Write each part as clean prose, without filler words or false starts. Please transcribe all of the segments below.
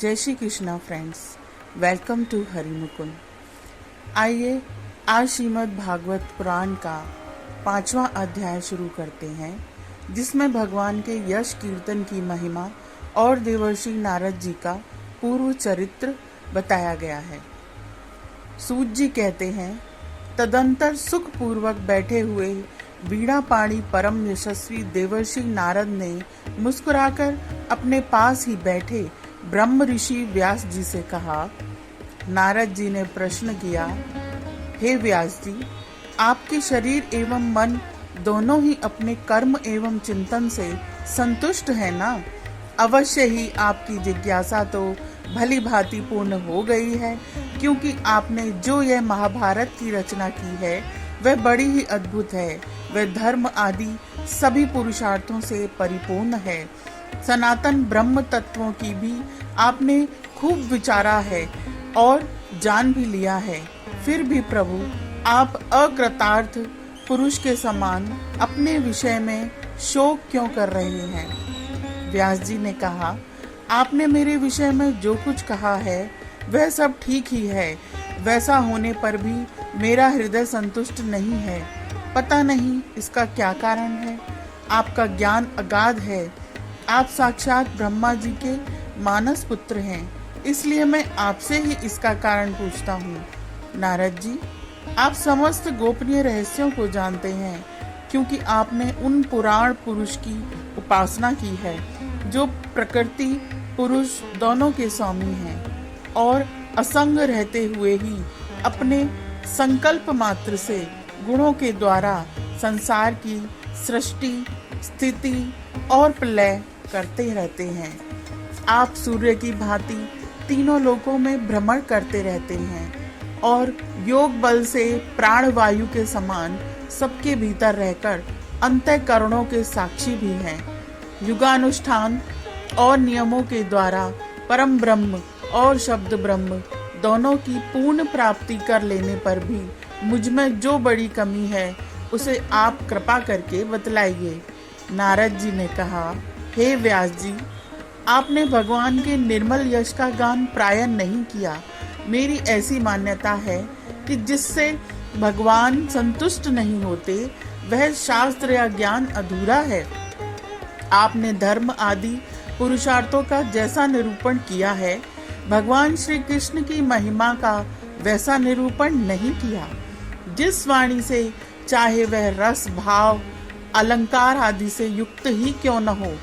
जय Shri Krishna friends, welcome to Hari Mukund. आइए आज श्रीमद् भागवत पुराण का 5वां अध्याय शुरू करते हैं, जिसमें भगवान के यश कीर्तन की महिमा और देवर्षि नारद जी का पूर्व चरित्र बताया गया है। सूत जी कहते हैं, तदंतर सुख पूर्वक बैठे हुए वीणा पाणी परम यशस्वी देवर्षि नारद ने मुस्कुराकर अपने पास ही बैठे ब्रह्म ऋषि व्यास जी से कहा। नारद जी ने प्रश्न किया, हे व्यास जी, आपके शरीर एवं मन दोनों ही अपने कर्म एवं चिंतन से संतुष्ट है ना? अवश्य ही आपकी जिज्ञासा तो भली भांति पूर्ण हो गई है, क्योंकि आपने जो यह महाभारत की रचना की है वह बड़ी ही अद्भुत है। वह धर्म आदि सभी पुरुषार्थों से परिपूर्ण है। सनातन ब्रह्म तत्वों की भी आपने खूब विचारा है और जान भी लिया है। फिर भी प्रभु, आप अकृतार्थ पुरुष के समान अपने विषय में शोक क्यों कर रहे हैं? व्यास जी ने कहा, आपने मेरे विषय में जो कुछ कहा है वह सब ठीक ही है। वैसा होने पर भी मेरा हृदय संतुष्ट नहीं है। पता नहीं इसका क्या कारण है। आपका ज्ञान अगाध है। आप साक्षात ब्रह्मा जी के मानस पुत्र हैं, इसलिए मैं आपसे ही इसका कारण पूछता हूँ। नारद जी, आप समस्त गोपनीय रहस्यों को जानते हैं, क्योंकि आपने उन पुराण पुरुष की उपासना की है जो प्रकृति पुरुष दोनों के स्वामी हैं और असंग रहते हुए ही अपने संकल्प मात्र से गुणों के द्वारा संसार की सृष्टि, स्थिति और प्रलय करते रहते हैं। आप सूर्य की भांति तीनों लोकों में भ्रमण करते रहते हैं और योग बल से प्राण वायु के समान सबके भीतर रहकर अंतःकरणों के साक्षी भी हैं। युगानुष्ठान और नियमों के द्वारा परम ब्रह्म और शब्द ब्रह्म दोनों की पूर्ण प्राप्ति कर लेने पर भी मुझ में जो बड़ी कमी है उसे आप कृपा करके बतलाइए। नारद जी ने कहा, हे व्यास जी, आपने भगवान के निर्मल यश का गान प्राय नहीं किया। मेरी ऐसी मान्यता है कि जिससे भगवान संतुष्ट नहीं होते वह शास्त्र या ज्ञान अधूरा है। आपने धर्म आदि पुरुषार्थों का जैसा निरूपण किया है, भगवान श्री कृष्ण की महिमा का वैसा निरूपण नहीं किया। जिस वाणी से चाहे वह रस, भाव, अलंकार आदि से युक्त ही क्यों न हो,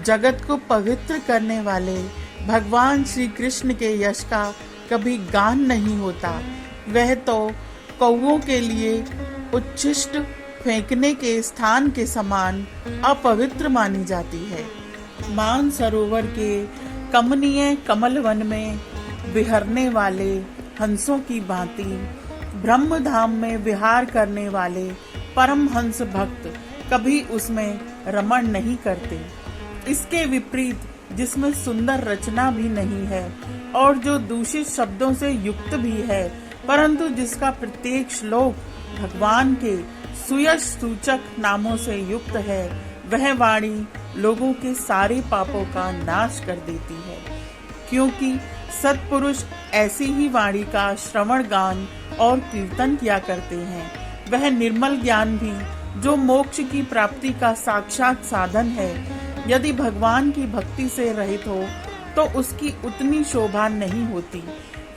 जगत को पवित्र करने वाले भगवान श्री कृष्ण के यश का कभी गान नहीं होता। वह तो कौओं के लिए उच्छिष्ट फेंकने के स्थान के समान अपवित्र मानी जाती है। मान सरोवर के कमनीय कमल वन में विहरने वाले हंसों की भांति ब्रह्म धाम में विहार करने वाले परम हंस भक्त कभी उसमें रमण नहीं करते। इसके विपरीत, जिसमें सुंदर रचना भी नहीं है और जो दूषित शब्दों से युक्त भी है, परंतु जिसका प्रत्येक श्लोक भगवान के सुयश सूचक नामों से युक्त है, वह वाणी लोगों के सारे पापों का नाश कर देती है। क्योंकि सत्पुरुष ऐसी ही वाणी का श्रवण, गान और कीर्तन किया करते हैं। वह निर्मल ज्ञान भी जो मोक्ष की प्राप्ति का साक्षात साधन है, यदि भगवान की भक्ति से रहित हो तो उसकी उतनी शोभा नहीं होती।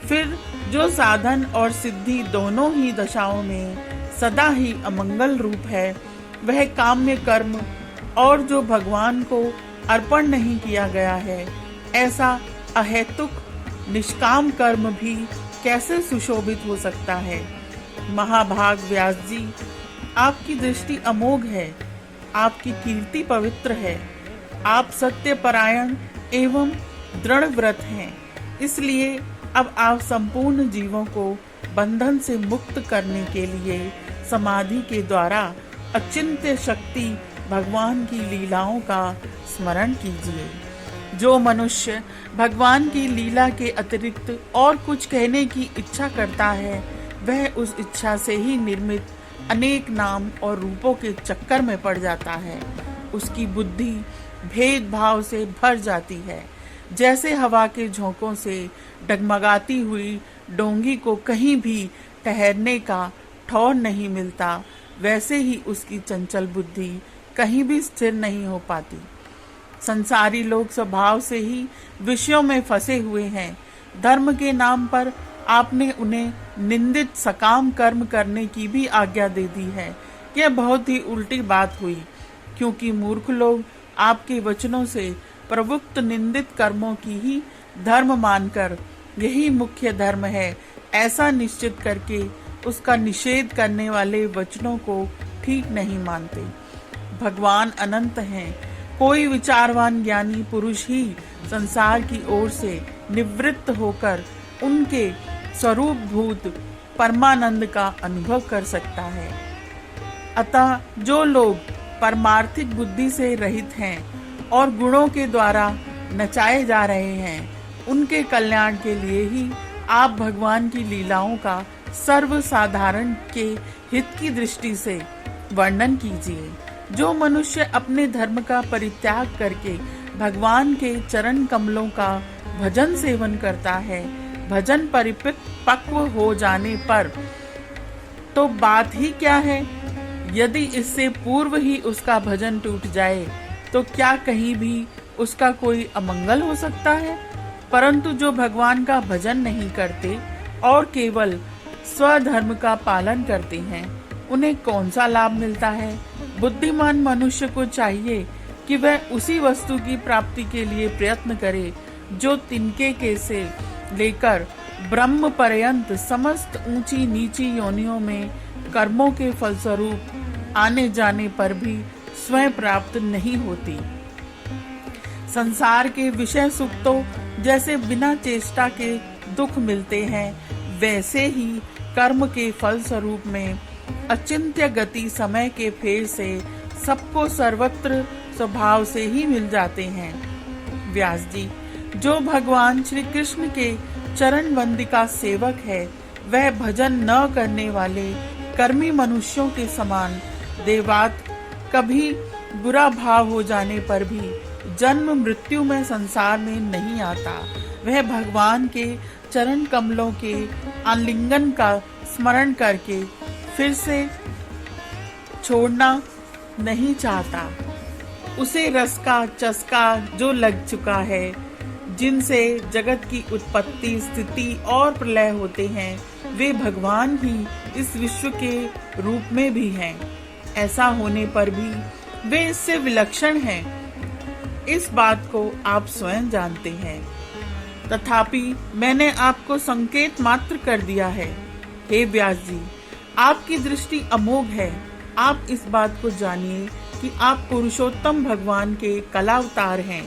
फिर जो साधन और सिद्धि दोनों ही दशाओं में सदा ही अमंगल रूप है, वह काम्य कर्म और जो भगवान को अर्पण नहीं किया गया है, ऐसा अहेतुक निष्काम कर्म भी कैसे सुशोभित हो सकता है? महाभाग व्यास जी, आपकी दृष्टि अमोघ है, आपकी कीर्ति पवित्र है। आप सत्यपरायण एवं दृढ़ व्रत हैं। इसलिए अब आप संपूर्ण जीवों को बंधन से मुक्त करने के लिए समाधि के द्वारा अचिंत्य शक्ति भगवान की लीलाओं का स्मरण कीजिए। जो मनुष्य भगवान की लीला के अतिरिक्त और कुछ कहने की इच्छा करता है, वह उस इच्छा से ही निर्मित अनेक नाम और रूपों के चक्कर में पड़ जाता है। उसकी बुद्धि भेदभाव से भर जाती है। जैसे हवा के झोंकों से डगमगाती हुई डोंगी को कहीं भी ठहरने का ठौर नहीं मिलता, वैसे ही उसकी चंचल बुद्धि कहीं भी स्थिर नहीं हो पाती। संसारी लोग स्वभाव से ही विषयों में फंसे हुए हैं। धर्म के नाम पर आपने उन्हें निंदित सकाम कर्म करने की भी आज्ञा दे दी है। यह बहुत ही उल्टी बात हुई, क्योंकि मूर्ख लोग आपके वचनों से प्रवृत्त निंदित कर्मों की ही धर्म मानकर यही मुख्य धर्म है ऐसा निश्चित करके उसका निषेध करने वाले वचनों को ठीक नहीं मानते। भगवान अनंत हैं। कोई विचारवान ज्ञानी पुरुष ही संसार की ओर से निवृत्त होकर उनके स्वरूप भूत परमानंद का अनुभव कर सकता है। अतः जो लोग परमार्थिक बुद्धि से रहित हैं और गुणों के द्वारा नचाए जा रहे हैं, उनके कल्याण के लिए ही आप भगवान की लीलाओं का सर्वसाधारण के हित की दृष्टि से वर्णन कीजिए। जो मनुष्य अपने धर्म का परित्याग करके भगवान के चरण कमलों का भजन सेवन करता है, भजन परिपक्व हो जाने पर तो बात ही क्या है। यदि इससे पूर्व ही उसका भजन टूट जाए तो क्या कहीं भी उसका कोई अमंगल हो सकता है। परंतु जो भगवान का भजन नहीं करते और केवल स्वधर्म का पालन करते हैं, उन्हें कौन सा लाभ मिलता है। बुद्धिमान मनुष्य को चाहिए कि वह उसी वस्तु की प्राप्ति के लिए प्रयत्न करे जो तिनके के से लेकर ब्रह्म पर्यंत समस्त ऊंची नीची योनियों में कर्मों के फलस्वरूप आने जाने पर भी स्वयं प्राप्त नहीं होती। संसार के विषय सुख तो जैसे बिना चेष्टा के दुख मिलते हैं, वैसे ही कर्म के फल स्वरूप में अचिंत्य गति समय के फेर से सबको सर्वत्र स्वभाव से ही मिल जाते हैं। व्यास जी, जो भगवान श्री कृष्ण के चरण वंदिका सेवक है, वह भजन न करने वाले कर्मी मनुष्यों के समान देवात कभी बुरा भाव हो जाने पर भी जन्म मृत्यु में संसार में नहीं आता। वह भगवान के चरण कमलों के आलिंगन का स्मरण करके फिर से छोड़ना नहीं चाहता। उसे रस का चस्का जो लग चुका है, जिनसे जगत की उत्पत्ति स्थिति और प्रलय होते हैं, वे भगवान ही इस विश्व के रूप में भी हैं। ऐसा होने पर भी वे इससे विलक्षण हैं। इस बात को आप स्वयं जानते हैं, तथापि मैंने आपको संकेत मात्र कर दिया है। हे व्यास जी, आपकी दृष्टि अमोघ है। आप इस बात को जानिए कि आप पुरुषोत्तम भगवान के कलावतार हैं।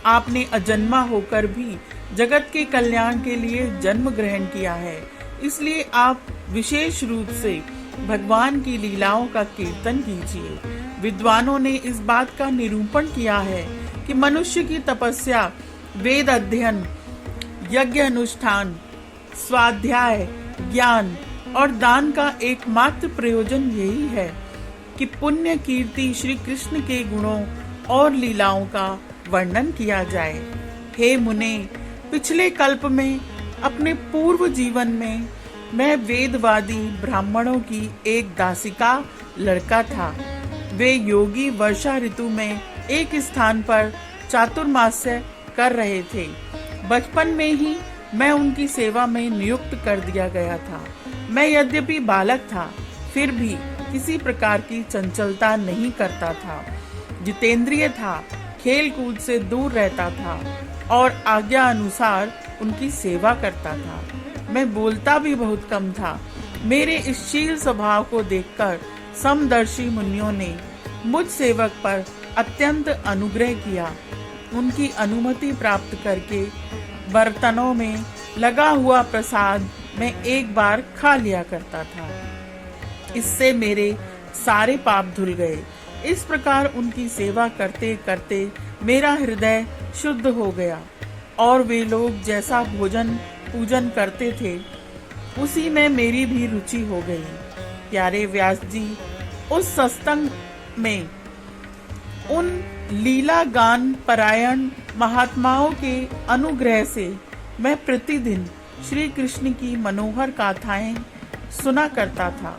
आपने अजन्मा होकर भी जगत के कल्याण के लिए जन्म ग्रहण किया है, इसलिए आप विशेष रूप से भगवान की लीलाओं का कीर्तन कीजिए। विद्वानों ने इस बात का निरूपण किया है कि मनुष्य की तपस्या, वेद अध्ययन, यज्ञ अनुष्ठान, स्वाध्याय, ज्ञान और दान का एकमात्र प्रयोजन यही है कि पुण्य कीर्ति श्री कृष्ण के गुणों और लीलाओं का वर्णन किया जाए। हे मुने, पिछले कल्प में अपने पूर्व जीवन में मैं वेदवादी ब्राह्मणों की एक दासिका लड़का था। वे योगी वर्षा ऋतु में एक स्थान पर चातुर्मास्य कर रहे थे। बचपन में ही मैं उनकी सेवा में नियुक्त कर दिया गया था। मैं यद्यपि बालक था, फिर भी किसी प्रकार की चंचलता नहीं करता था। जितेंद्रिय था, खेल कूद से दूर रहता था और आज्ञा अनुसार उनकी सेवा करता था। मैं बोलता भी बहुत कम था। मेरे इस शील स्वभाव को देखकर समदर्शी मुनियों ने मुझ सेवक पर अत्यंत अनुग्रह किया। उनकी अनुमति प्राप्त करके बर्तनों में लगा हुआ प्रसाद मैं एक बार खा लिया करता था। इससे मेरे सारे पाप धुल गए। इस प्रकार उनकी सेवा करते करते मेरा हृदय शुद्ध हो गया और वे लोग जैसा भोजन पूजन करते थे, उसी में मेरी भी रुचि हो गई। प्यारे व्यास जी, उस सत्संग में उन लीला गान परायण महात्माओं के अनुग्रह से मैं प्रतिदिन श्री कृष्ण की मनोहर गाथाएं सुना करता था।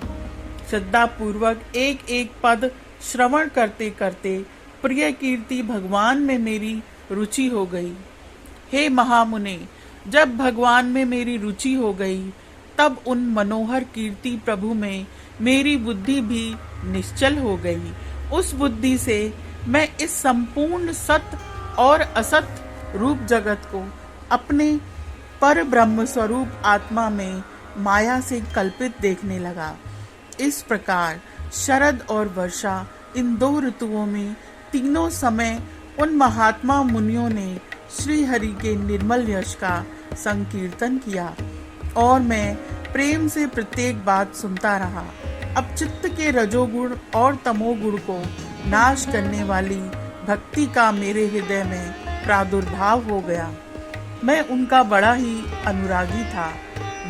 श्रद्धा पूर्वक एक एक पद श्रवण करते करते प्रिय कीर्ति भगवान में मेरी रुचि हो गई। हे महामुने, जब भगवान में मेरी रुचि हो गई तब उन मनोहर कीर्ति प्रभु में मेरी बुद्धि भी निश्चल हो गई। उस बुद्धि से मैं इस संपूर्ण सत और असत रूप जगत को अपने पर ब्रह्म स्वरूप आत्मा में माया से कल्पित देखने लगा। इस प्रकार शरद और वर्षा इन दो ऋतुओं में तीनों समय उन महात्मा मुनियों ने श्री हरि के निर्मल यश का संकीर्तन किया और मैं प्रेम से प्रत्येक बात सुनता रहा। अब चित्त के रजोगुण और तमोगुण को नाश करने वाली भक्ति का मेरे हृदय में प्रादुर्भाव हो गया। मैं उनका बड़ा ही अनुरागी था,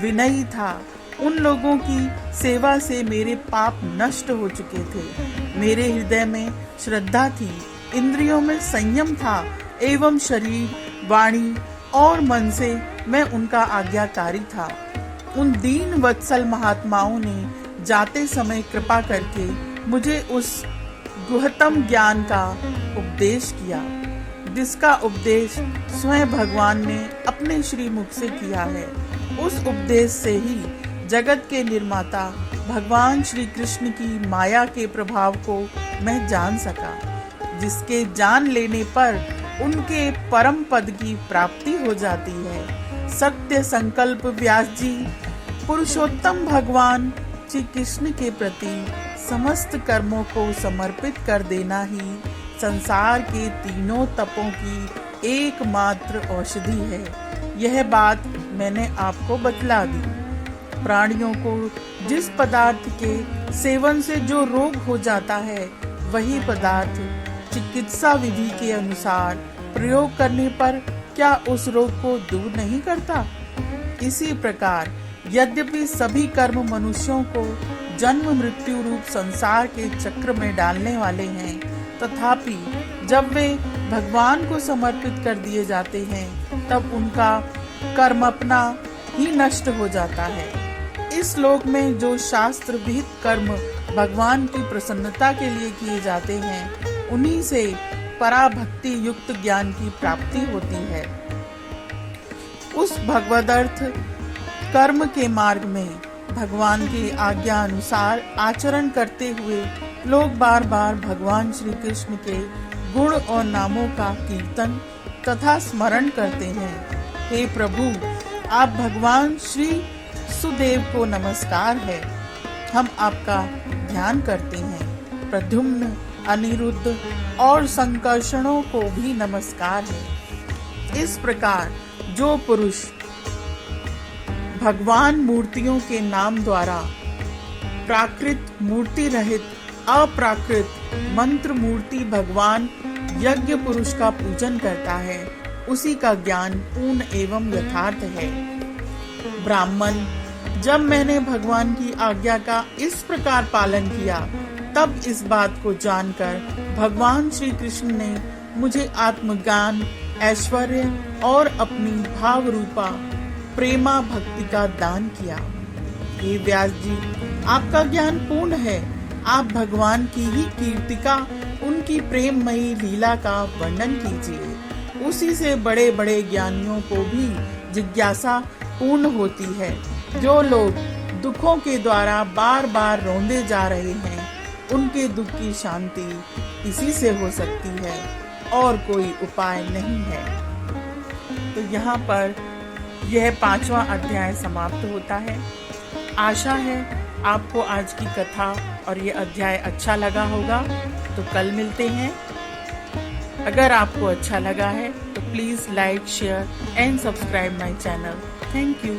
विनयी था। उन लोगों की सेवा से मेरे पाप नष्ट हो चुके थे। मेरे हृदय में श्रद्धा थी, इंद्रियों में संयम था एवं शरीर, वाणी और मन से मैं उनका आज्ञाकारी था। उन दीन वत्सल महात्माओं ने जाते समय कृपा करके मुझे उस गुहतम ज्ञान का उपदेश किया, जिसका उपदेश स्वयं भगवान ने अपने श्री मुख से किया है। उस उपदेश से ही जगत के निर्माता भगवान श्री कृष्ण की माया के प्रभाव को मैं जान सका, जिसके जान लेने पर उनके परम पद की प्राप्ति हो जाती है। सत्य संकल्प व्यास जी पुरुषोत्तम भगवान श्री कृष्ण के प्रति समस्त कर्मों को समर्पित कर देना ही संसार के तीनों तपों की एकमात्र औषधि है। यह बात मैंने आपको बतला दी। प्राणियों को जिस पदार्थ के सेवन से जो रोग हो जाता है, वही पदार्थ चिकित्सा विधि के अनुसार प्रयोग करने पर क्या उस रोग को दूर नहीं करता? इसी प्रकार यद्यपि सभी कर्म मनुष्यों को जन्म मृत्यु रूप संसार के चक्र में डालने वाले हैं, तथापि जब वे भगवान को समर्पित कर दिए जाते हैं तब उनका कर्म अपना ही नष्ट हो जाता है। इस लोक में जो शास्त्र विहित कर्म भगवान की प्रसन्नता के लिए किए जाते हैं, उन्हीं से पराभक्ति युक्त ज्ञान की प्राप्ति होती है। उस भगवदर्थ कर्म के मार्ग में भगवान की आज्ञा अनुसार आचरण करते हुए लोग बार बार भगवान श्री कृष्ण के गुण और नामों का कीर्तन तथा स्मरण करते हैं। हे प्रभु, आप भगवान श्री सुदेव को नमस्कार है। हम आपका ध्यान करते हैं। प्रद्युम्न, अनिरुद्ध और संकर्षणों को भी नमस्कार है। इस प्रकार जो पुरुष भगवान मूर्तियों के नाम द्वारा प्राकृत मूर्ति रहित अप्राकृत मंत्र मूर्ति भगवान यज्ञ पुरुष का पूजन करता है, उसी का ज्ञान पूर्ण एवं यथार्थ है। ब्राह्मण, जब मैंने भगवान की आज्ञा का इस प्रकार पालन किया, तब इस बात को जानकर भगवान श्री कृष्ण ने मुझे आत्मज्ञान, ऐश्वर्य और अपनी भाव रूपा प्रेमा भक्ति का दान किया। हे व्यास जी, आपका ज्ञान पूर्ण है। आप भगवान की ही कीर्तिका, उनकी प्रेममयी लीला का वर्णन कीजिए। उसी से बड़े बड़े ज्ञानियों को भी जिज्ञासा पूर्ण होती है। जो लोग दुखों के द्वारा बार बार रोंदे जा रहे हैं, उनके दुख की शांति इसी से हो सकती है और कोई उपाय नहीं है। तो यहाँ पर यह 5वां अध्याय समाप्त होता है। आशा है आपको आज की कथा और ये अध्याय अच्छा लगा होगा। तो कल मिलते हैं। अगर आपको अच्छा लगा है तो please like, share and subscribe my channel. Thank you.